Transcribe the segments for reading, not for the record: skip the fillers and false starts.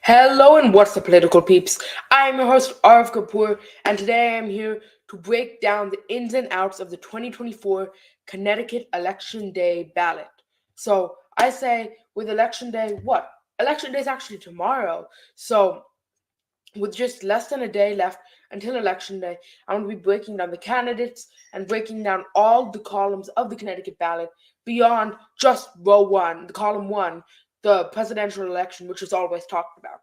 Hello and what's up, political peeps? I'm your host, Arav Kapoor, and today I'm here to break down the ins and outs of the 2024 Connecticut Election Day ballot. So I say, with Election Day, what? Election Day is actually tomorrow. So with just less than a day left until Election Day, I'm going to be breaking down the candidates and breaking down all the columns of the Connecticut ballot beyond just row one, the column one, the presidential election, which is always talked about.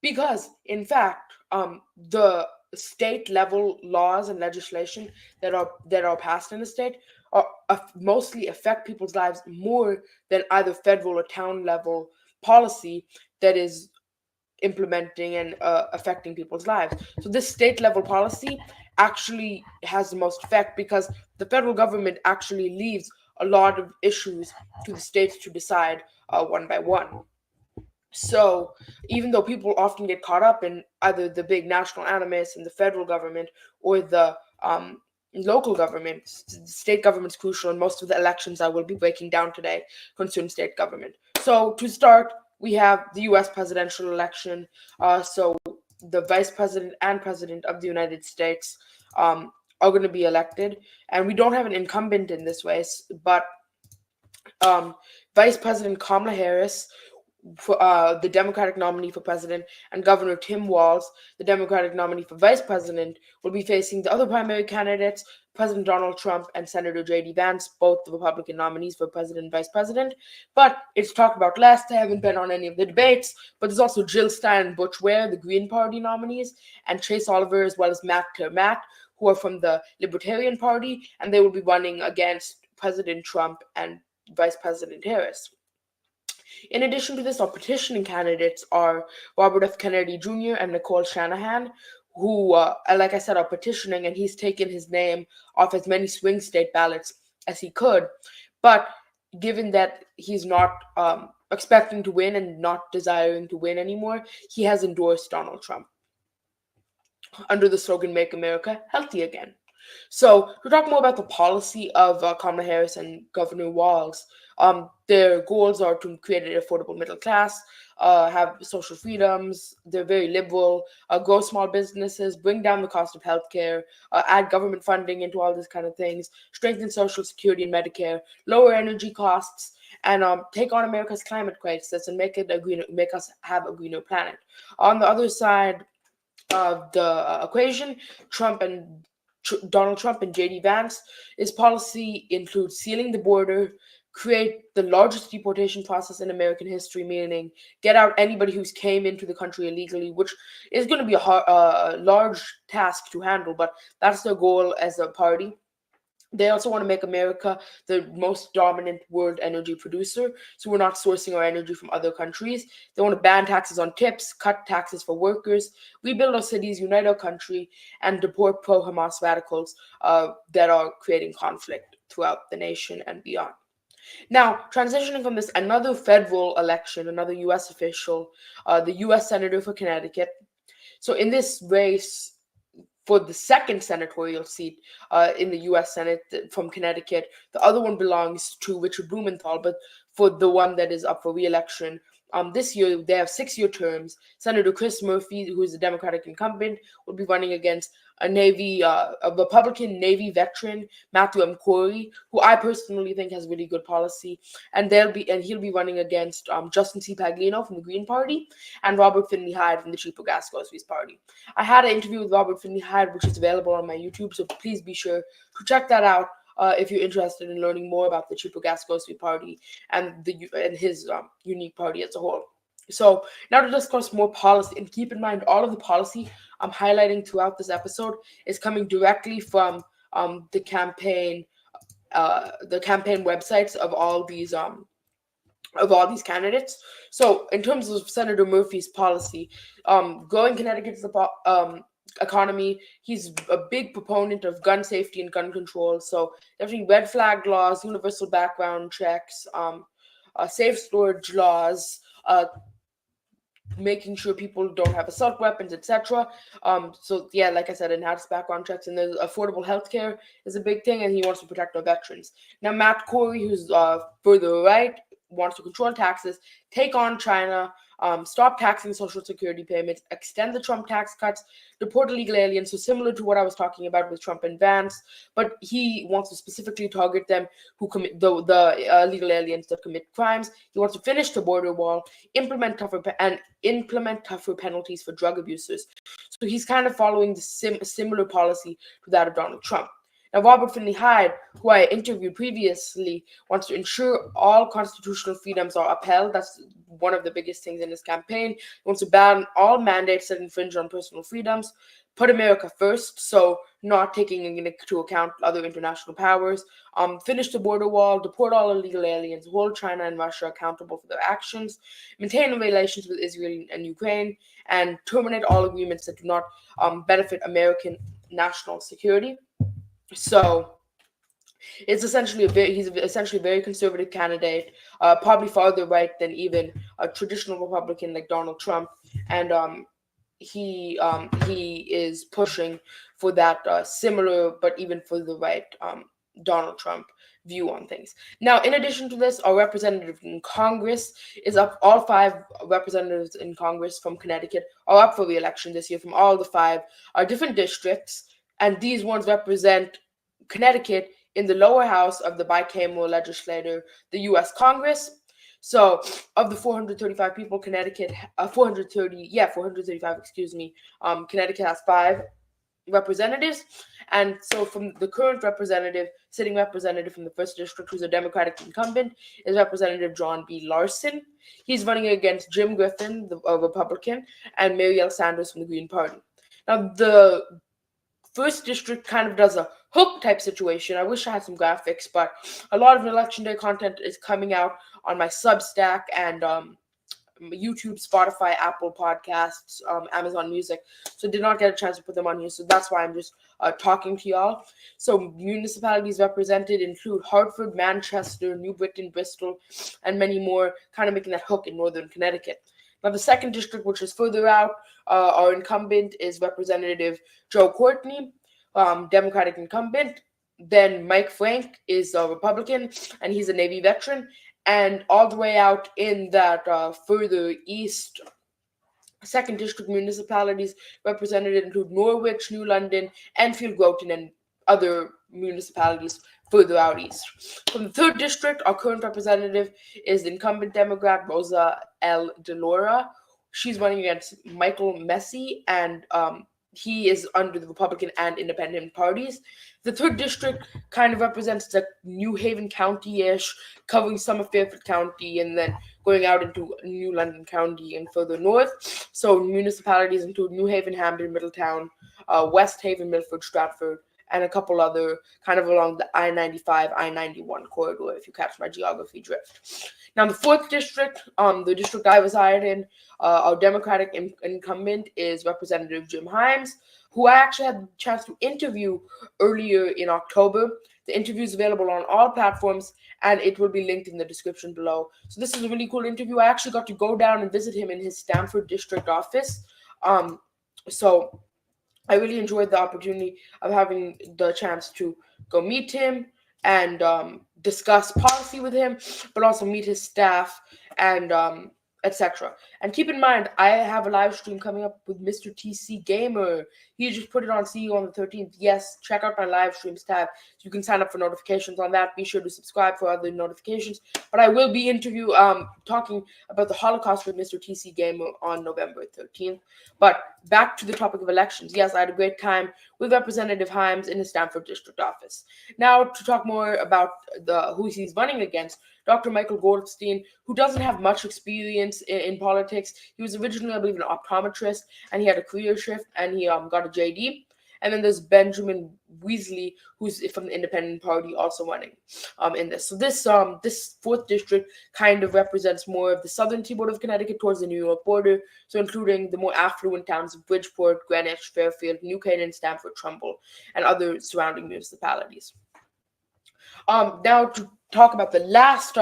Because, in fact, the state level laws and legislation that are passed in the state mostly affect people's lives more than either federal or town level policy that is implementing and affecting people's lives. So this state level policy actually has the most effect because the federal government actually leaves a lot of issues to the states to decide one by one. So even though people often get caught up in either the big national animus in the federal government or the local government, state government's crucial, and most of the elections I will be breaking down today concern state government. So to start, we have the U.S. presidential election. So the vice president and president of the United States are going to be elected, and we don't have an incumbent in this race, but Vice President Kamala Harris, the Democratic nominee for president, and Governor Tim Walz, the Democratic nominee for vice president, will be facing the other primary candidates, President Donald Trump and Senator J.D. Vance, both the Republican nominees for president and vice president. But it's talked about less. I haven't been on any of the debates, but there's also Jill Stein and Butch Ware, the Green Party nominees, and Chase Oliver, as well as Matt Clermont, who are from the Libertarian Party, and they will be running against President Trump and Vice President Harris. In addition to this, our petitioning candidates are Robert F. Kennedy Jr. and Nicole Shanahan, who, like I said, are petitioning, and he's taken his name off as many swing state ballots as he could. But given that he's not expecting to win and not desiring to win anymore, he has endorsed Donald Trump under the slogan "Make America Healthy Again." So to talk more about the policy of Kamala Harris and Governor Walz, their goals are to create an affordable middle class, have social freedoms. They're very liberal, grow small businesses, bring down the cost of healthcare, add government funding into all these kind of things, strengthen Social Security and Medicare, lower energy costs, and take on America's climate crisis and make us have a greener planet. On the other side of the equation, Donald Trump and J.D. Vance, his policy includes sealing the border, create the largest deportation process in American history, meaning get out anybody who's came into the country illegally, which is going to be a large task to handle, but that's their goal as a party. They also want to make America the most dominant world energy producer, so we're not sourcing our energy from other countries. They want to ban taxes on tips, cut taxes for workers, rebuild our cities, unite our country, and deport pro-Hamas radicals that are creating conflict throughout the nation and beyond. Now, transitioning from this, another federal election, another U.S. official, the U.S. Senator for Connecticut. So in this race, for the second senatorial seat in the U.S. Senate from Connecticut. The other one belongs to Richard Blumenthal, but for the one that is up for re-election, this year they have 6-year terms. Senator Chris Murphy, who is a Democratic incumbent, will be running against a Republican Navy veteran, Matthew M. Corey, who I personally think has really good policy, and he'll be running against Justin C. Paglino from the Green Party and Robert Finley Hyde from the Cheaper Gas Groceries Party. I had an interview with Robert Finley Hyde, which is available on my YouTube, so please be sure to check that out if you're interested in learning more about the Cheaper Gas Grocery Party and his unique party as a whole. So now to discuss more policy, and keep in mind all of the policy I'm highlighting throughout this episode is coming directly from the campaign websites of all these candidates. So in terms of Senator Murphy's policy, growing Connecticut's economy, he's a big proponent of gun safety and gun control. So definitely red flag laws, universal background checks, safe storage laws, making sure people don't have assault weapons, etc. So yeah, like I said, enhanced background checks, and the affordable healthcare is a big thing, and he wants to protect our veterans. Now, Matt Corey, who's further right, wants to control taxes, take on China, stop taxing Social Security payments, extend the Trump tax cuts, deport illegal aliens. So similar to what I was talking about with Trump and Vance, but he wants to specifically target them who commit the illegal aliens that commit crimes. He wants to finish the border wall, implement tougher penalties for drug abusers. So he's kind of following the similar policy to that of Donald Trump. Now, Robert Finley Hyde, who I interviewed previously, wants to ensure all constitutional freedoms are upheld. That's one of the biggest things in his campaign. He wants to ban all mandates that infringe on personal freedoms, put America first, so not taking into account other international powers, finish the border wall, deport all illegal aliens, hold China and Russia accountable for their actions, maintain relations with Israel and Ukraine, and terminate all agreements that do not benefit American national security. So he's essentially a very conservative candidate, probably farther right than even a traditional Republican like Donald Trump, and he is pushing for that similar but even further right Donald Trump view on things. Now, in addition to this, our representative in Congress is up. All 5 representatives in Congress from Connecticut are up for re-election this year from all the 5 different districts, and these ones represent Connecticut in the lower house of the bicameral legislature, the U.S. Congress. So, of the 435 people, 435, Connecticut has 5 representatives. And so from the current sitting representative from the 1st District, who's a Democratic incumbent, is Representative John B. Larson. He's running against Jim Griffin, a Republican, and Marielle Sanders from the Green Party. Now, the 1st District kind of does a hook type situation. I wish I had some graphics, but a lot of Election Day content is coming out on my Substack and YouTube, Spotify, Apple Podcasts, Amazon Music. So did not get a chance to put them on here. So that's why I'm just talking to y'all. So municipalities represented include Hartford, Manchester, New Britain, Bristol, and many more, kind of making that hook in northern Connecticut. Now, the 2nd District, which is further out, our incumbent is Representative Joe Courtney, Democratic incumbent. Then Mike Frank is a Republican, and he's a Navy veteran. And all the way out in that further east 2nd District municipalities represented include Norwich, New London, Enfield, Groton, and other municipalities further out east. From the 3rd District, our current representative is the incumbent Democrat Rosa L. DeLaura. She's running against Michael Messi, and he is under the Republican and Independent parties. The 3rd District kind of represents the New Haven County-ish, covering some of Fairfield County, and then going out into New London County and further north. So municipalities include New Haven, Hamden, Middletown, West Haven, Milford, Stratford, and a couple other kind of along the I-95, I-91 corridor, if you catch my geography drift. Now, the 4th District, the district I reside in, our Democratic incumbent is Representative Jim Himes, who I actually had the chance to interview earlier in October. The interview is available on all platforms, and it will be linked in the description below. So this is a really cool interview. I actually got to go down and visit him in his Stamford district office. So I really enjoyed the opportunity of having the chance to go meet him and discuss policy with him, but also meet his staff and etc. And keep in mind, I have a live stream coming up with Mr. TC Gamer. He just put it on CEO on the 13th. Yes, check out my live streams tab. You can sign up for notifications on that. Be sure to subscribe for other notifications. But I will be talking about the Holocaust with Mr. TC Gamer on November 13th. But back to the topic of elections. Yes, I had a great time with Representative Himes in his Stamford district office. Now, to talk more about who he's running against, Dr. Michael Goldstein, who doesn't have much experience in politics. He was originally, I believe, an optometrist, and he had a career shift, and he got a JD. And then there's Benjamin Weasley, who's from the Independent Party, also running in this. So this 4th District kind of represents more of the southern seaboard of Connecticut towards the New York border, so including the more affluent towns of Bridgeport, Greenwich, Fairfield, New Canaan, Stamford, Trumbull, and other surrounding municipalities. Now to talk about the last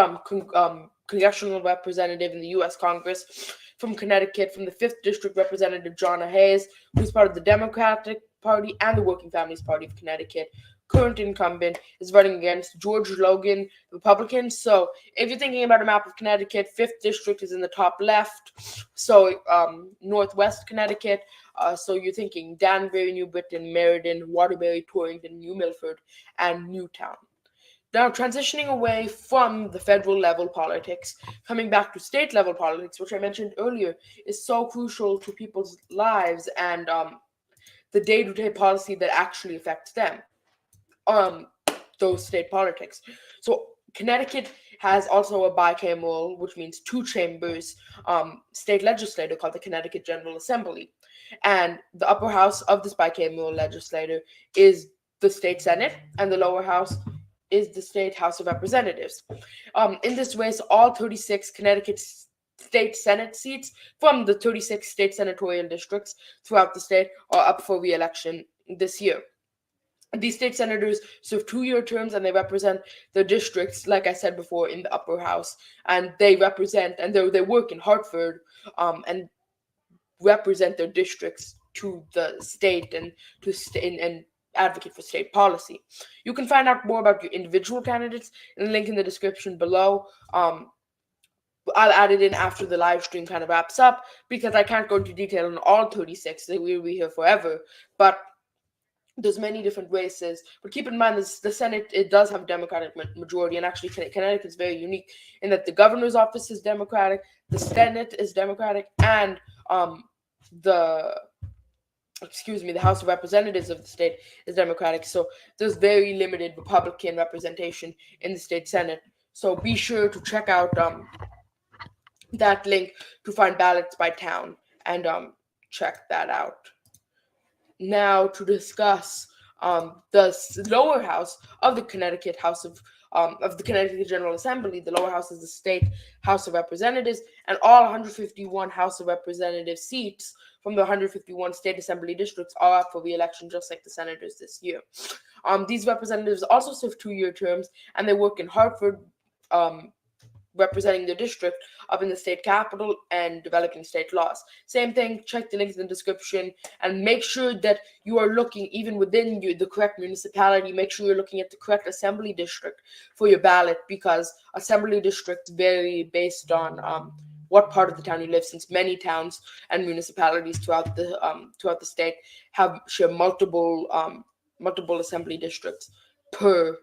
congressional representative in the U.S. Congress from Connecticut, from the 5th District, Representative Jonna Hayes, who's part of the Democratic Party and the Working Families Party of Connecticut, current incumbent, is running against George Logan, Republican. So if you're thinking about a map of Connecticut, 5th District is in the top left. So Northwest Connecticut. So you're thinking Danbury, New Britain, Meriden, Waterbury, Torrington, New Milford, and Newtown. Now, transitioning away from the federal level politics, coming back to state level politics, which I mentioned earlier, is so crucial to people's lives and the day-to-day policy that actually affects them. Um, those state politics. So Connecticut has also a bicameral, which means two chambers, state legislature called the Connecticut General Assembly, and the upper house of this bicameral legislature is the state Senate, and the lower house is the state House of Representatives. In this way, so all 36 Connecticut state Senate seats from the 36 state senatorial districts throughout the state are up for re-election this year. These state senators serve 2-year terms and they represent the districts, like I said before, in the upper house. And they represent, and they work in Hartford and represent their districts to the state and to and advocate for state policy. You can find out more about your individual candidates in the link in the description below. I'll add it in after the live stream kind of wraps up because I can't go into detail on all 36. They will be here forever. But there's many different races, but keep in mind the Senate, it does have a Democratic majority, and actually Connecticut is very unique in that the governor's office is Democratic, the Senate is Democratic, and the House of Representatives of the state is Democratic. So there's very limited Republican representation in the state Senate. So be sure to check out that link to find ballots by town and check that out. Now to discuss the lower house of the Connecticut Connecticut General Assembly. The lower house is the state House of Representatives, and all 151 House of Representative seats from the 151 state assembly districts are up for re-election, just like the senators this year. These representatives also serve 2-year terms, and they work in Hartford, representing the district up in the state capital and developing state laws. Same thing, check the links in the description and make sure that you are looking even within the correct municipality. Make sure you're looking at the correct assembly district for your ballot, because assembly districts vary based on what part of the town you live, since many towns and municipalities throughout the state share multiple assembly districts per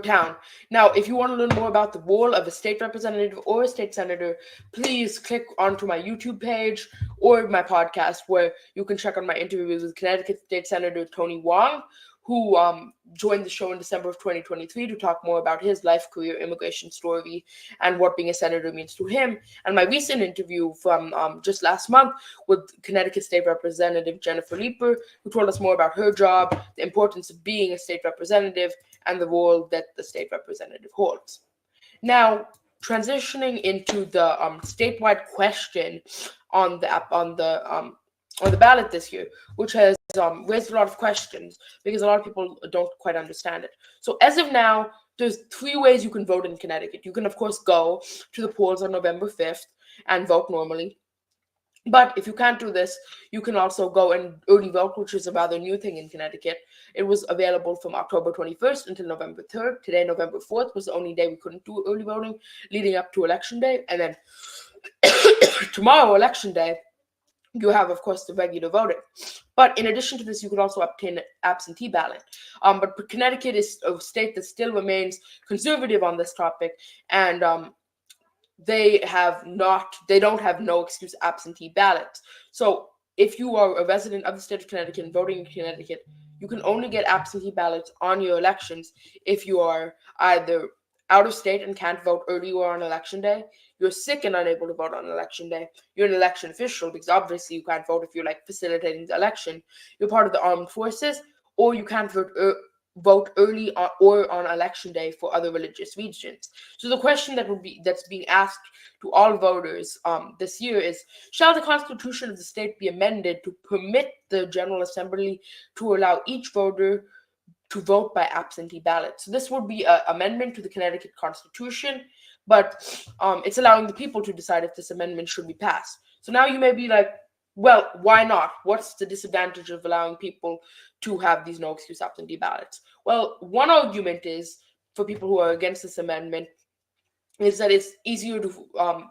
town. Now, if you want to learn more about the role of a state representative or a state senator, please click onto my YouTube page or my podcast, where you can check out my interviews with Connecticut State Senator Tony Wong, who joined the show in December of 2023 to talk more about his life, career, immigration story, and what being a senator means to him. And my recent interview from just last month with Connecticut State Representative Jennifer Leeper, who told us more about her job, the importance of being a state representative, and the role that the state representative holds. Now, transitioning into the statewide question on the ballot this year, which has raised a lot of questions because a lot of people don't quite understand it. So as of now, there's 3 ways you can vote in Connecticut. You can, of course, go to the polls on November 5th and vote normally. But if you can't do this, you can also go and early vote, which is a rather new thing in Connecticut. It was available from October 21st until November 3rd. Today, November 4th, was the only day we couldn't do early voting leading up to Election Day. And then tomorrow, Election Day, you have, of course, the regular voting. But in addition to this, you can also obtain an absentee ballot. But Connecticut is a state that still remains conservative on this topic, and they don't have no excuse absentee ballots. So if you are a resident of the state of Connecticut and voting in Connecticut, you can only get absentee ballots on your elections if you are either out of state and can't vote early or on election day, you're sick and unable to vote on election day, you're an election official, because obviously you can't vote if you're facilitating the election, you're part of the armed forces, or you can't vote early or on election day for other religious regions. So the question that's being asked to all voters this year is, shall the Constitution of the state be amended to permit the General Assembly to allow each voter to vote by absentee ballot? So this would be an amendment to the Connecticut Constitution, but it's allowing the people to decide if this amendment should be passed. So now you may be like, Well, why not? What's the disadvantage of allowing people to have these no excuse absentee ballots? Well, one argument is for people who are against this amendment is that it's easier to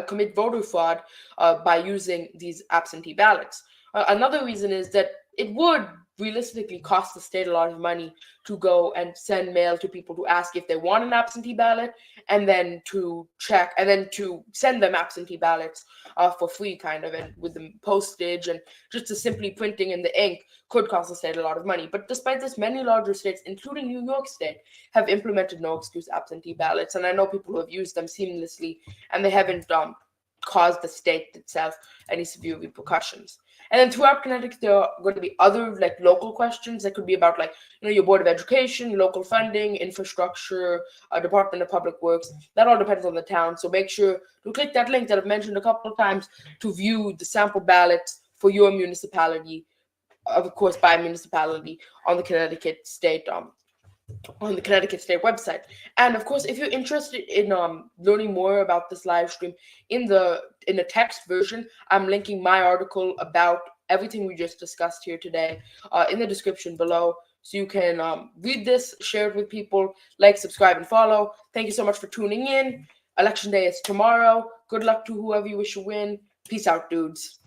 commit voter fraud by using these absentee ballots. Another reason is that it would realistically cost the state a lot of money to go and send mail to people to ask if they want an absentee ballot, and then to check and then to send them absentee ballots for free, kind of, and with the postage and just the simply printing in the ink could cost the state a lot of money. But despite this, many larger states, including New York State, have implemented no excuse absentee ballots, and I know people who have used them seamlessly, and they haven't caused the state itself any severe repercussions. And then throughout Connecticut, there are going to be other like local questions that could be about like your board of education, local funding, infrastructure, Department of Public Works. That all depends on the town. So make sure to click that link that I've mentioned a couple of times to view the sample ballots for your municipality, of course by municipality, on the Connecticut State website. And of course, if you're interested in learning more about this live stream, in the text version, I'm linking my article about everything we just discussed here today in the description below, so you can read this, share it with people, like, subscribe, and follow. Thank you so much for tuning in. Election day is tomorrow. Good luck to whoever you wish to win. Peace out, dudes.